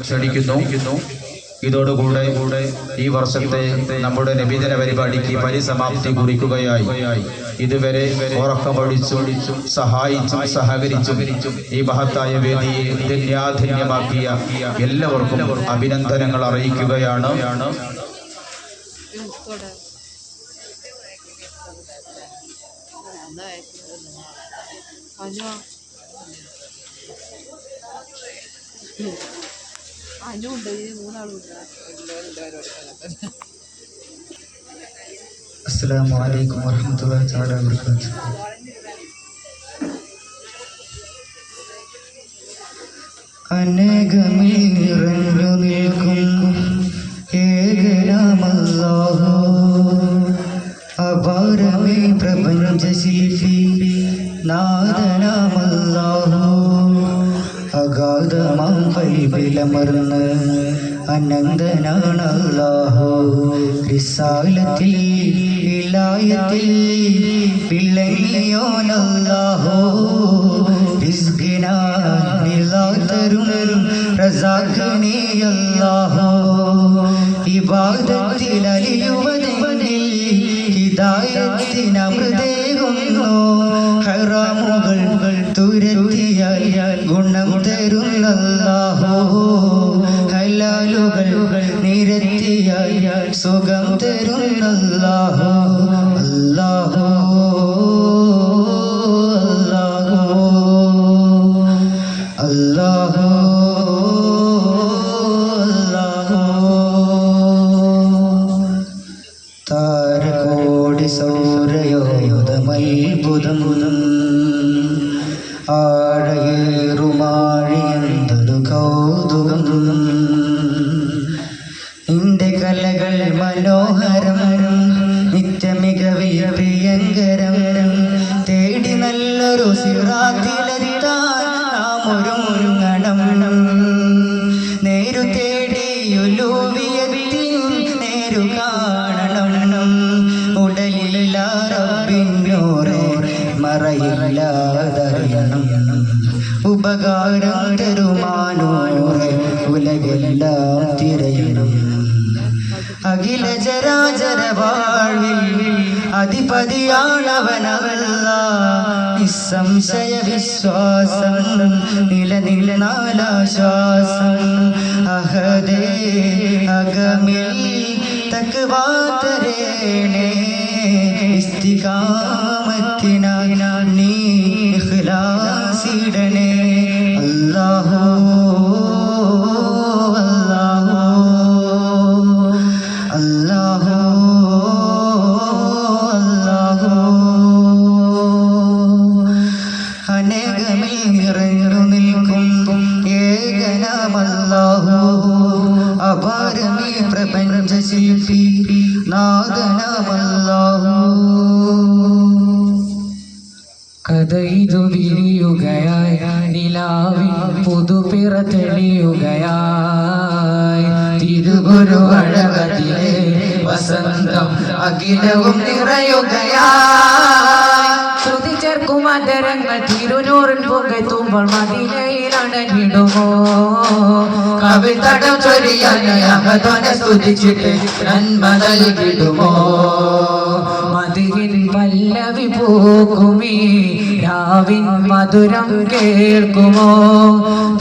ക്ഷണിക്കുന്നു. ഇതോടുകൂടെ ഈ വർഷത്തെ നമ്മുടെ നബിദിന പരിപാടിക്ക് പരിസമാപ്തി കുറിക്കുകയായി. ഇതുവരെ ഉറക്കമൊഴിച്ചും സഹായിച്ചും സഹകരിച്ചും ഈ മഹത്തായ വേദിയെ ധന്യാധന്യമാക്കിയ എല്ലാവർക്കും അഭിനന്ദനങ്ങൾ അറിയിക്കുകയാണ്. അസ്സലാമു അലൈക്കും വറഹ്മത്തുള്ളാഹി തആല വബറകാതുഹു. അനേകമിൽ നിറഞ്ഞു നിൽക്കും ഏകനാമല്ലാഹു, അപാരമേ പ്രപഞ്ച ശില്പി നാദനാമല്ലാഹു, അഗാധമാം കൽബിലമർന്ന് അനന്തനാണ് അല്ലാഹു. റിസാലത്തിൽ വിലായത്തിൽ വിളങ്ങിയോനല്ലാഹു, റിസ്ഖിനാൽ നിലാതരും റസാഖിനെ അല്ലാഹു. ഇബാദത്തിൽ അലിയുവതെന്നിൽ ഹിദായത്തിനമൃതേകുന്നു, ഹറാമുകൾ തുരത്തിയാൽ ഗുണം തരുന്നല്ലാഹു, ഹലാലുകൾ നിരത്തിയാൽ സുഖം തരുന്നല്ലാഹു. അല്ലാഹു അല്ലാഹു അല്ലാഹു. താരകോടി സൗരയോധമത്ഭുതം ആഴയേറുമാഴിയെന്തൊരു കൗതുകം. നിന്റെ കലകൾ മനോഹരം, നിത്യമികവിൽ പ്രിയങ്കരം. തേടി നല്ലൊരു സിറാത്തിലെത്താൻ നാം ഒരുങ്ങണം. നേരു തേടി ഉലൂവിയത്തിൽ നേരു കാണണം. ഉടലില്ല റബ്ബിന്നൂറേ മറയില്ലാതറിയണം. ഉപകാരം തരുമാനൂറെ ഉലകെല്ലാം തിരയണം. അഖില ചരാചര വാഴ്വിൽ അധിപതിയാണവനല്ലാഹ്. നിസ്സംശയ വിശ്വാസം നിലനിൽനാലാശ്വാസം. അഹദേ അകമിൽ തഖ്വാ തരേണേ, ഇസ്തിഖാമത്തിനായി നീ ഇഖ്ലാസിടണേ. അല്ലാഹു അല്ലാഹു അല്ലാഹു. അനേകമിൽ നിറഞ്ഞു നിൽക്കും ഏകനാമല്ലാഹു, അപാരമേ പ്രപഞ്ച ശില്പി നാദനാമല്ലാഹു. കഥയിതു വിരിയുകയായി, നിലാവിൻ പുതുപിറ തെളിയുകയായി. തിരുഗുരു അഴകത്തിലെ വസന്തം അഖിലവും നിറയുകയായി. ശ്രുതി ചേർക്കും അതരങ്ങൾ തിരുനൂറിൽ പുകത്തുമ്പോൾ മദീനയിൽ അണഞ്ഞിടുമോ. കവിതടം ചൊരിയാനെ സ്തുതിച്ചിട്ട് നന്മ നൽകിടുമോ. മദീൻ പല്ലവി പൂക്കുമീ രാവിൻ മധുരം കേൾക്കുമോ.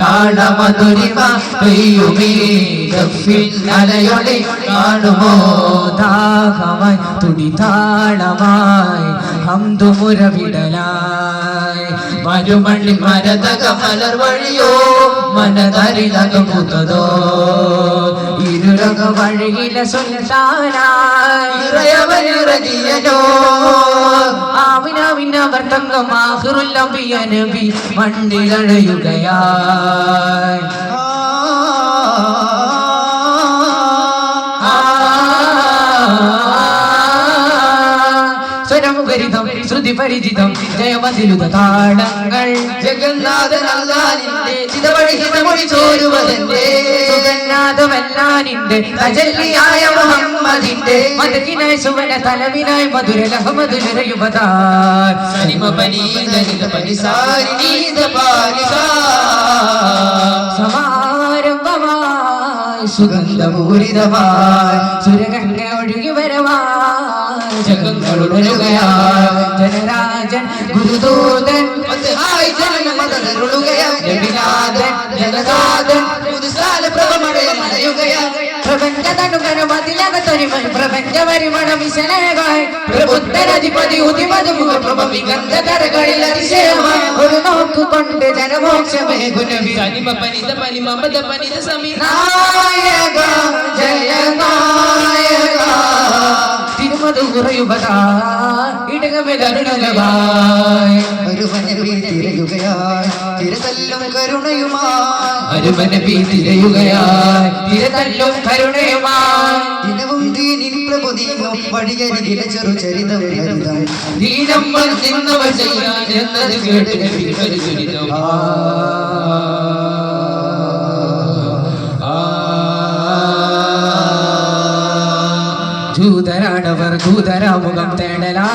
താളമധുരിമ പെയ്യുമീ ഗഫിൻ അലയൊളി കാണുമോ. ദാഹമായി തുടിതാളമായി ഹംദുമുരവിടലായി. മരുമണി മരതക മലർ വഴിയോ മനതരിലകമുതോ. ഇരുലക വഴിയിലെ സുൽത്താനായി ഇറയവനിറങ്ങിയനോ. ആവിനാവിനവർ തങ്കമാഹിറുൽ അംബിയ നബി മണ്ണിലഴയുകയായി. സ്വരമുഖരിതം ശ്രുതി പരിചിതം ജയമതിലുത താളങ്ങൾ. ജഗന്നാഥനല്ലാനിന്റെ ചിതവഴിഹിതമൊഴി ചോരുവതന്റെ സുഗന്നാഥമല്ലാനിന്റെ തജല്ലിയായ മുഹമ്മദിന്റെ മദകിനായി സുവന തലവിനായി മധുര ലഹമധു നിറയുവതാർ. സനിമ പനീത നിത പരിസാരി നീത പാരിസാ. സമാരംഭമാ സുഗന്ധപൂരിതമായി സുരഗംഗ ഒഴുകി വരവായി ജഗങ്ങളുടരുകയായി ജനരാജൻ ഗുരുദൂതൻ മധുഹായി ജനമതരുളുകയായി രവിനാഥൻ ജഗദാതൻ പുതുസാല പ്രഭമടയുകയായി പ്രപഞ്ചതനുകരമതിലകത്തൊരുമൻ പ്രപഞ്ചപരിമണ വിശനകായി പ്രബുദ്ധരധിപതി ഉദിമതുമുഖ പ്രഭവിഗന്ധതരകളിൽ അതിശയമായി ഒരു നോക്കുകൊണ്ട് ജനമോക്ഷമേ ഗുണവി സനിമ പനിത പനിമ പദ പനിത സമി നായക ജയ നായക തിരുമധുരയുഗതാ ഇടകമെതരുണകവായി ഒരുവനെ തിരയുകയായി തിരതല്ലും കരുണയുമായി അരുവനെ തിരയുകയായി തിരതല്ലും കരുണയുമായി ദിനവും ദീനിൽ പ്രബുദിയും വഴിയരികില ചെറുചരിതം ഹരിതം ദീനം വന്നിന്നവർ ചെയ്യാൻ എന്നത് കേട്ട് നബിക്കൊരു ദുരിതം ദൂതരാണവർ ദൂതരാമുഖം തേടലാ